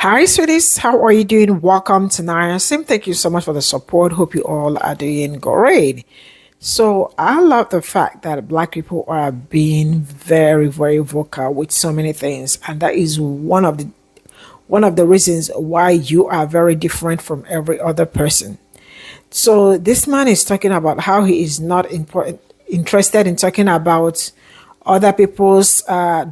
Hi, sweeties. How are you doing? Welcome to Sim. Thank you so much for the support. Hope you all are doing great. So, I love the fact that Black people are being very, very vocal with so many things, and that is one of the reasons why you are very different from every other person. So, this man is talking about how he is not interested in talking about other people's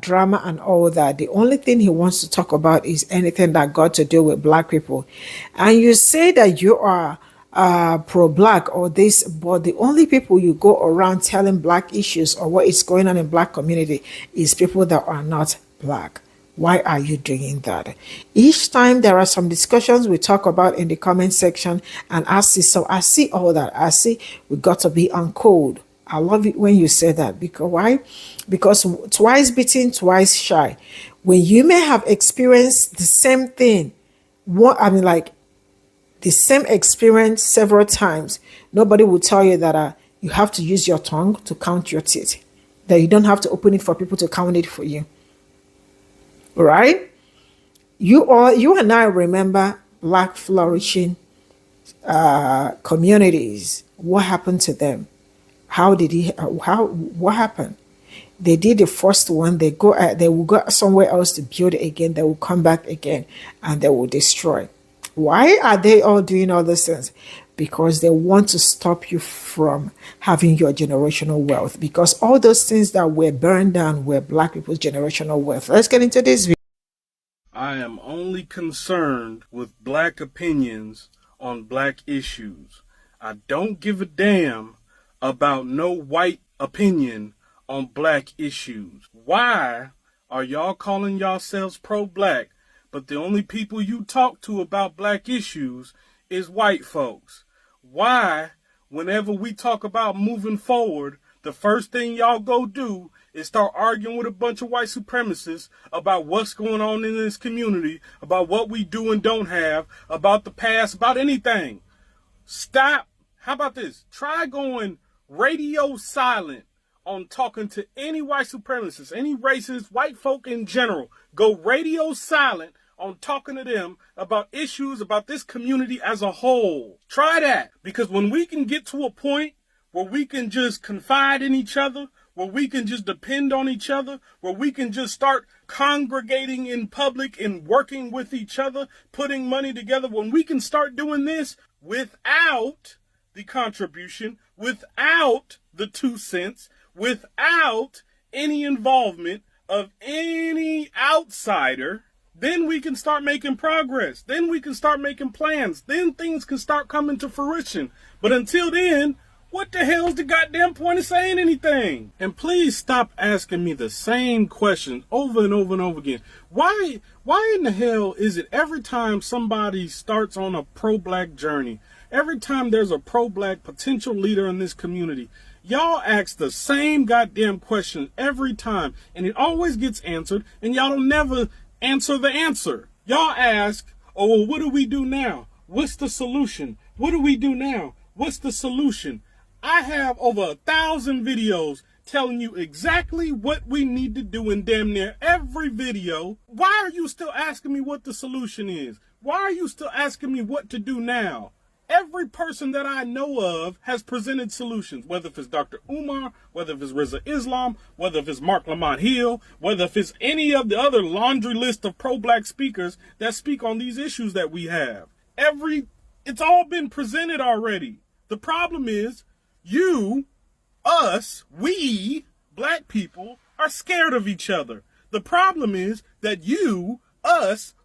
drama and all that. The only thing he wants to talk about is anything that got to do with Black people. And you say that you are pro-Black or this, but the only people you go around telling Black issues or what is going on in Black community is people that are not Black. Why are you doing that? Each time there are some discussions we talk about in the comment section, and I see all that. I see we got to be on code. I love it when you say that, because why? Because twice bitten, twice shy. When you may have experienced the same thing, like the same experience several times, nobody will tell you that you have to use your tongue to count your teeth. That you don't have to open it for people to count it for you. Right? You and I remember Black flourishing communities. What happened to them? What happened? They did the first one, they will go somewhere else to build it again, they will come back again and they will destroy. Why are they all doing all these things? Because they want to stop you from having your generational wealth, because all those things that were burned down were Black people's generational wealth. Let's get into this video. I am only concerned with Black opinions on Black issues. I don't give a damn about no white opinion on Black issues. Why are y'all calling yourselves pro-Black, but the only people you talk to about Black issues is white folks? Why, whenever we talk about moving forward, the first thing y'all go do is start arguing with a bunch of white supremacists about what's going on in this community, about what we do and don't have, about the past, about anything? Stop. How about this? Try going radio silent on talking to any white supremacists, any racist, white folk in general. Go radio silent on talking to them about issues about this community as a whole. Try that, because when we can get to a point where we can just confide in each other, where we can just depend on each other, where we can just start congregating in public and working with each other, putting money together, when we can start doing this without the contribution, without the 2 cents, without any involvement of any outsider, then we can start making progress. Then we can start making plans. Then things can start coming to fruition. But until then, what the hell's the goddamn point of saying anything? And please stop asking me the same questions over and over and over again. Why in the hell is it every time somebody starts on a pro-Black journey, every time there's a pro-Black potential leader in this community, y'all ask the same goddamn question every time, and it always gets answered, and y'all don't never answer the answer. Y'all ask, oh, well, what do we do now? What's the solution? What do we do now? What's the solution? I have over 1,000 videos telling you exactly what we need to do in damn near every video. Why are you still asking me what the solution is? Why are you still asking me what to do now? Every person that I know of has presented solutions, whether if it's Dr. Umar, whether if it's Rizza Islam, whether if it's Mark Lamont Hill, whether if it's any of the other laundry list of pro-Black speakers that speak on these issues that we have. It's all been presented already. The problem is, we, Black people, are scared of each other. The problem is that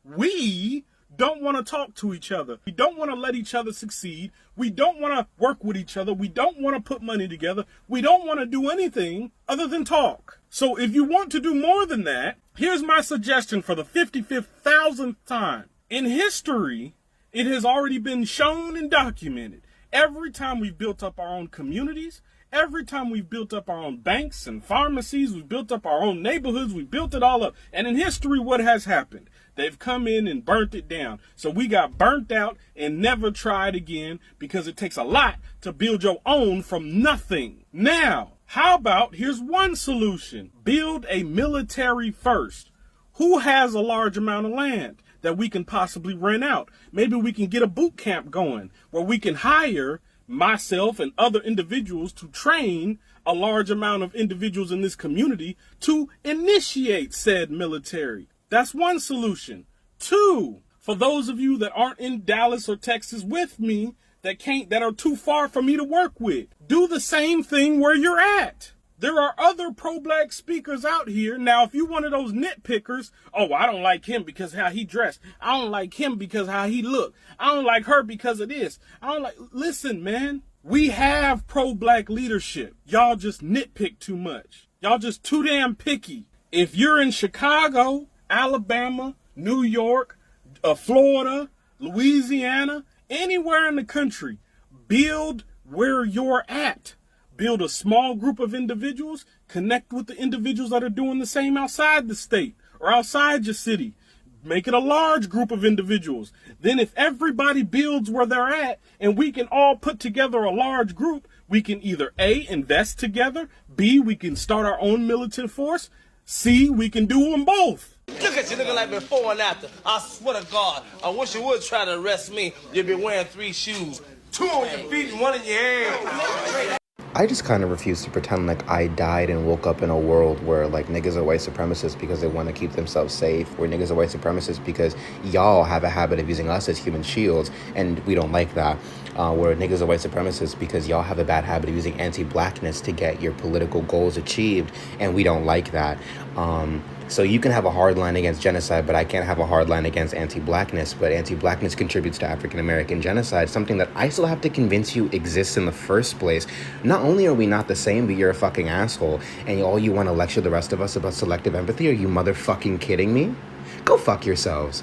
we don't want to talk to each other. We don't want to let each other succeed. We don't want to work with each other. We don't want to put money together. We don't want to do anything other than talk. So if you want to do more than that, here's my suggestion for the 55,000th time. In history, it has already been shown and documented. Every time we've built up our own communities, every time we've built up our own banks and pharmacies, we've built up our own neighborhoods, we've built it all up. And in history, what has happened? They've come in and burnt it down. So we got burnt out and never tried again, because it takes a lot to build your own from nothing. Now, how about, here's one solution. Build a military first. Who has a large amount of land? that we can possibly rent out. Maybe we can get a boot camp going where we can hire myself and other individuals to train a large amount of individuals in this community to initiate said military. That's one solution. Two, for those of you that aren't in Dallas or Texas with me, that are too far for me to work with, do the same thing where you're at. There are other pro-black speakers out here. Now, if you one of those nitpickers, oh, I don't like him because how he dressed. I don't like him because how he looked. I don't like her because of this. Listen, man, we have pro-black leadership. Y'all just nitpick too much. Y'all just too damn picky. If you're in Chicago, Alabama, New York, Florida, Louisiana, anywhere in the country, build where you're at. Build a small group of individuals, connect with the individuals that are doing the same outside the state or outside your city. Make it a large group of individuals. Then if everybody builds where they're at and we can all put together a large group, we can either A, invest together, B, we can start our own militant force, C, we can do them both. Look at you looking like before and after. I swear to God, I wish you would try to arrest me. You'd be wearing 3 shoes, 2 on your feet and 1 in your hand. I just kind of refuse to pretend like I died and woke up in a world where like niggas are white supremacists because they want to keep themselves safe, where niggas are white supremacists because y'all have a habit of using us as human shields and we don't like that. Where niggas are white supremacists because y'all have a bad habit of using anti-blackness to get your political goals achieved and we don't like that. So you can have a hard line against genocide, but I can't have a hard line against anti-blackness. But anti-blackness contributes to African-American genocide, something that I still have to convince you exists in the first place. Not only are we not the same, but you're a fucking asshole. And all you want to lecture the rest of us about selective empathy? Are you motherfucking kidding me? Go fuck yourselves.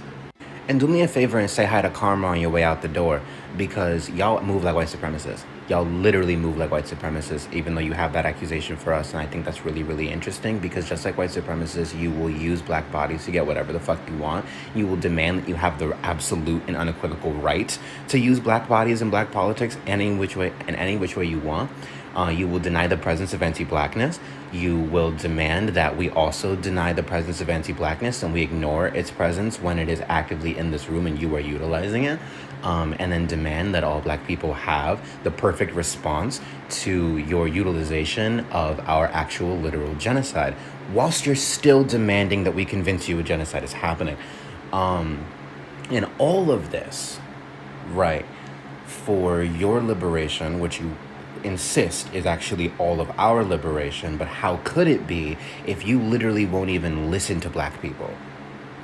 And do me a favor and say hi to Karma on your way out the door, because y'all move like white supremacists. Y'all literally move like white supremacists, even though you have that accusation for us. And I think that's really, really interesting, because just like white supremacists, you will use black bodies to get whatever the fuck you want. You will demand that you have the absolute and unequivocal right to use black bodies in black politics any which way you want. You will deny the presence of anti-blackness. You will demand that we also deny the presence of anti-blackness and we ignore its presence when it is actively in this room and you are utilizing it. And then demand that all black people have the perfect response to your utilization of our actual literal genocide, whilst you're still demanding that we convince you a genocide is happening. And all of this, right, for your liberation, which you insist is actually all of our liberation, but how could it be if you literally won't even listen to black people?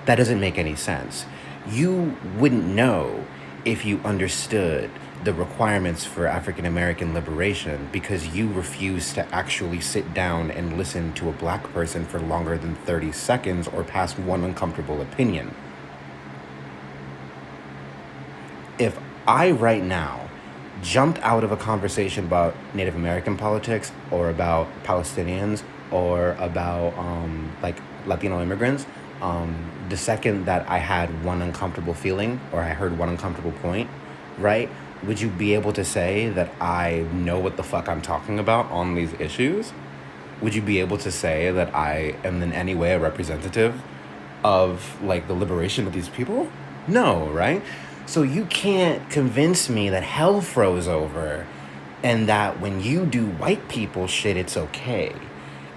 That doesn't make any sense. You wouldn't know if you understood the requirements for African American liberation because you refuse to actually sit down and listen to a black person for longer than 30 seconds or pass one uncomfortable opinion. If I right now jumped out of a conversation about Native American politics or about Palestinians or about like Latino immigrants, the second that I had one uncomfortable feeling or I heard one uncomfortable point, right, would you be able to say that I know what the fuck I'm talking about on these issues? Would you be able to say that I am in any way a representative of like the liberation of these people? No, right? So you can't convince me that hell froze over and that when you do white people shit, it's okay.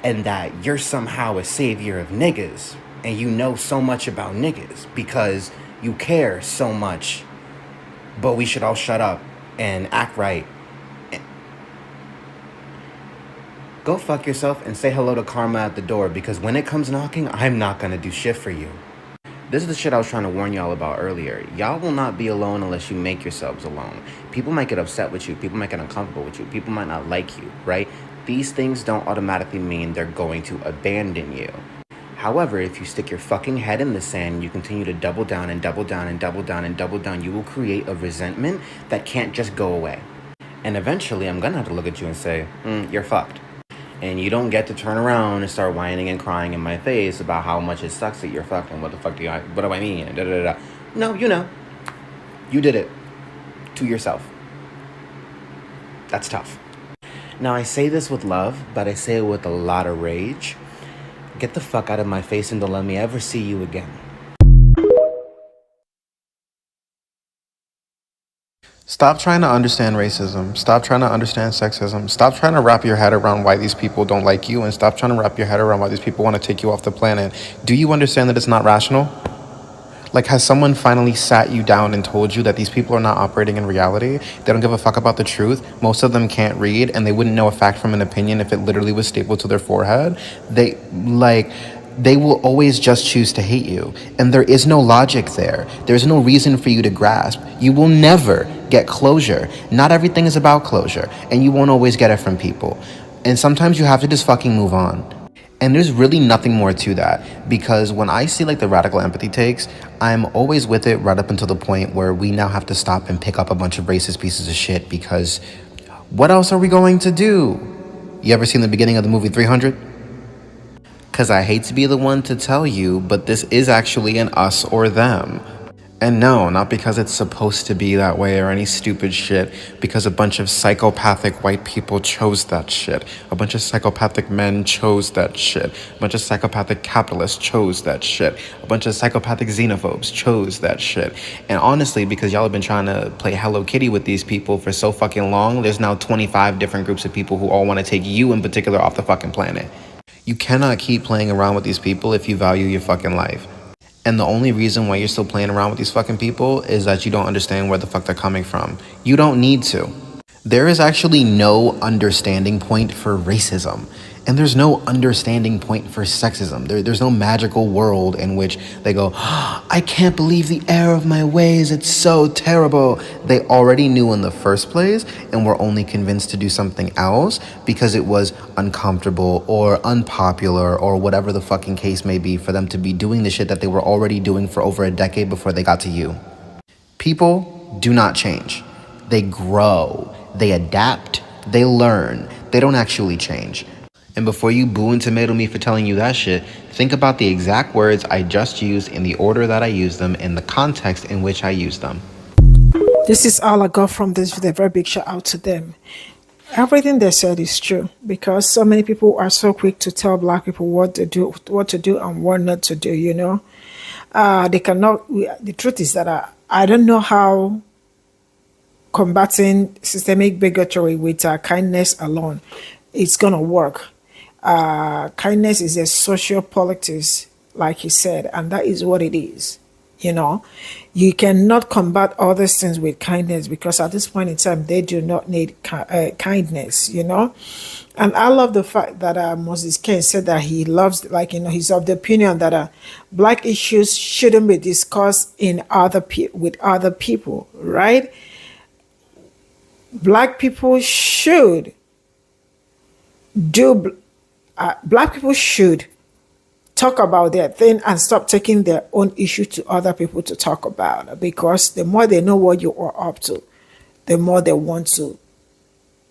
And that you're somehow a savior of niggas and you know so much about niggas because you care so much, but we should all shut up and act right. Go fuck yourself and say hello to Karma at the door, because when it comes knocking, I'm not gonna do shit for you. This is the shit I was trying to warn y'all about earlier. Y'all will not be alone unless you make yourselves alone. People might get upset with you. People might get uncomfortable with you. People might not like you, right? These things don't automatically mean they're going to abandon you. However, if you stick your fucking head in the sand and you continue to double down and double down and double down and double down, you will create a resentment that can't just go away. And eventually, I'm gonna have to look at you and say, you're fucked. And you don't get to turn around and start whining and crying in my face about how much it sucks that you're fucked and what do I mean? And da, da, da, da. No, you know. You did it. To yourself. That's tough. Now, I say this with love, but I say it with a lot of rage. Get the fuck out of my face and don't let me ever see you again. Stop trying to understand racism. Stop trying to understand sexism. Stop trying to wrap your head around why these people don't like you, and stop trying to wrap your head around why these people want to take you off the planet. Do you understand that it's not rational? Like, has someone finally sat you down and told you that these people are not operating in reality? They don't give a fuck about the truth. Most of them can't read, and they wouldn't know a fact from an opinion if it literally was stapled to their forehead. They will always just choose to hate you. And there is no logic there. There's no reason for you to grasp. You will never get closure. Not everything is about closure, and you won't always get it from people. And sometimes you have to just fucking move on. And there's really nothing more to that, because when I see like the radical empathy takes, I'm always with it right up until the point where we now have to stop and pick up a bunch of racist pieces of shit, because what else are we going to do? You ever seen the beginning of the movie 300? Because I hate to be the one to tell you, but this is actually an us or them. And no, not because it's supposed to be that way or any stupid shit, because a bunch of psychopathic white people chose that shit. A bunch of psychopathic men chose that shit. A bunch of psychopathic capitalists chose that shit. A bunch of psychopathic xenophobes chose that shit. And honestly, because y'all have been trying to play Hello Kitty with these people for so fucking long, there's now 25 different groups of people who all want to take you in particular off the fucking planet. You cannot keep playing around with these people if you value your fucking life. And the only reason why you're still playing around with these fucking people is that you don't understand where the fuck they're coming from. You don't need to. There is actually no understanding point for racism. And there's no understanding point for sexism. There's no magical world in which they go, "Oh, I can't believe the error of my ways. It's so terrible." They already knew in the first place and were only convinced to do something else because it was uncomfortable or unpopular or whatever the fucking case may be for them to be doing the shit that they were already doing for over a decade before they got to you. People do not change. They grow. They adapt. They learn. They don't actually change. And before you boo and tomato me for telling you that shit, think about the exact words I just used in the order that I used them in the context in which I used them. This is all I got from this video. A very big shout out to them. Everything they said is true, because so many people are so quick to tell black people what to do and what not to do, you know. They cannot, the truth is that I don't know how combating systemic bigotry with kindness alone it's gonna work. Kindness is a social politics, like he said, and that is what it is. You know, you cannot combat all these things with kindness, because at this point in time, they do not need kindness, you know. And I love the fact that Moses Kane said that he loves, like, you know, he's of the opinion that black issues shouldn't be discussed in with other people, right? Black people should do black people should talk about their thing and stop taking their own issue to other people to talk about, because the more they know what you are up to, the more they want to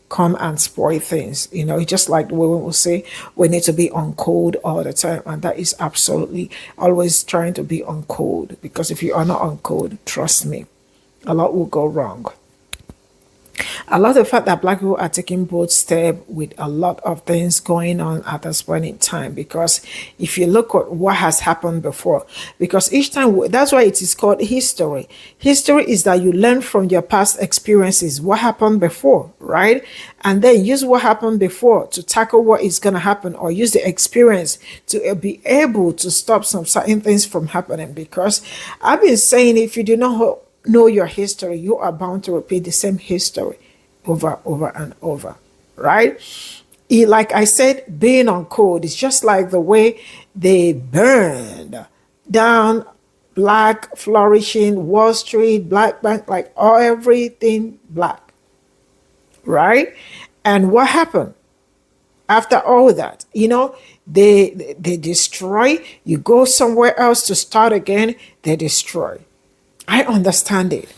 come and spoil things. You know, it's just like the way we will say we need to be on code all the time, and that is absolutely always trying to be on code, because if you are not on code, trust me, a lot will go wrong. I love the fact that black people are taking bold step with a lot of things going on at this point in time, because if you look at what has happened before, because each time, that's why it is called history. History is that you learn from your past experiences, what happened before, right? And then use what happened before to tackle what is going to happen, or use the experience to be able to stop some certain things from happening. Because I've been saying, if you do not know your history, you are bound to repeat the same history over and over, right? Like I said, being on code is just like the way they burned down black flourishing Wall Street, Black Bank, like everything black, right? And what happened after all that? You know, they destroy. You go somewhere else to start again, they destroy. I understand it.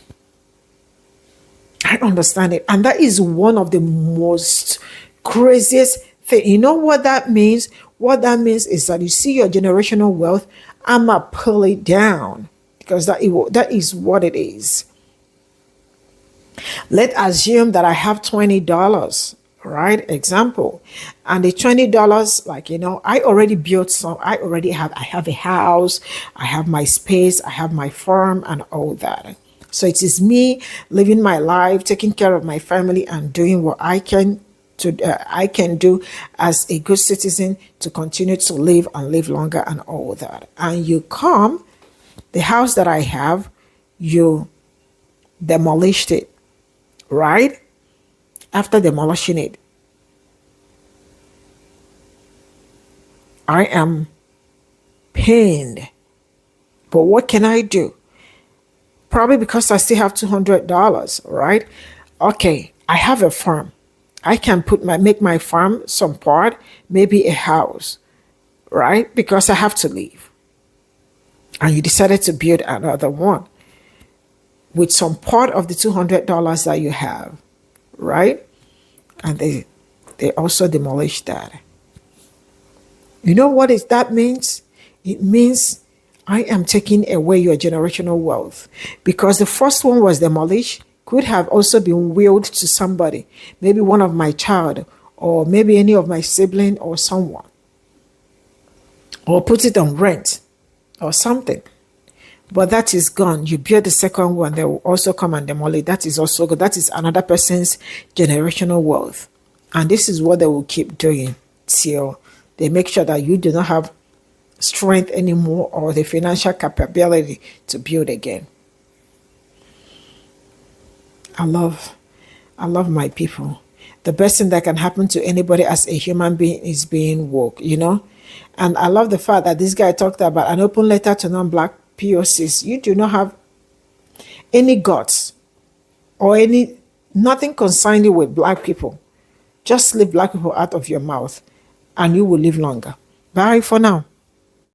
I understand it. And that is one of the most craziest thing. You know what that means? What that means is that you see your generational wealth, I'ma pull it down, because that is what it is. Let's assume that I have $20, right? Example. And the $20, like, you know, I already built I have a house, I have my space, I have my farm and all that. So it is me living my life, taking care of my family, and doing what I can do as a good citizen to continue to live and live longer and all that. And you come, the house that I have, you demolished it, right? After demolishing it, I am pained. But what can I do? Probably because I still have $200, right? Okay, I have a farm. I can make my farm some part, maybe a house, right? Because I have to leave. And you decided to build another one with some part of the $200 that you have, right? And they also demolished that. You know what that means? It means I am taking away your generational wealth, because the first one was demolished, could have also been willed to somebody, maybe one of my child, or maybe any of my sibling or someone, or put it on rent or something. But that is gone. You build the second one, they will also come and demolish. That is also good. That is another person's generational wealth. And this is what they will keep doing till they make sure that you do not have strength anymore or the financial capability to build again. I love my people. The best thing that can happen to anybody as a human being is being woke, you know? And I love the fact that this guy talked about an open letter to non-black POCs. You do not have any guts or nothing concerning with black people. Just leave black people out of your mouth and you will live longer. Bye for now.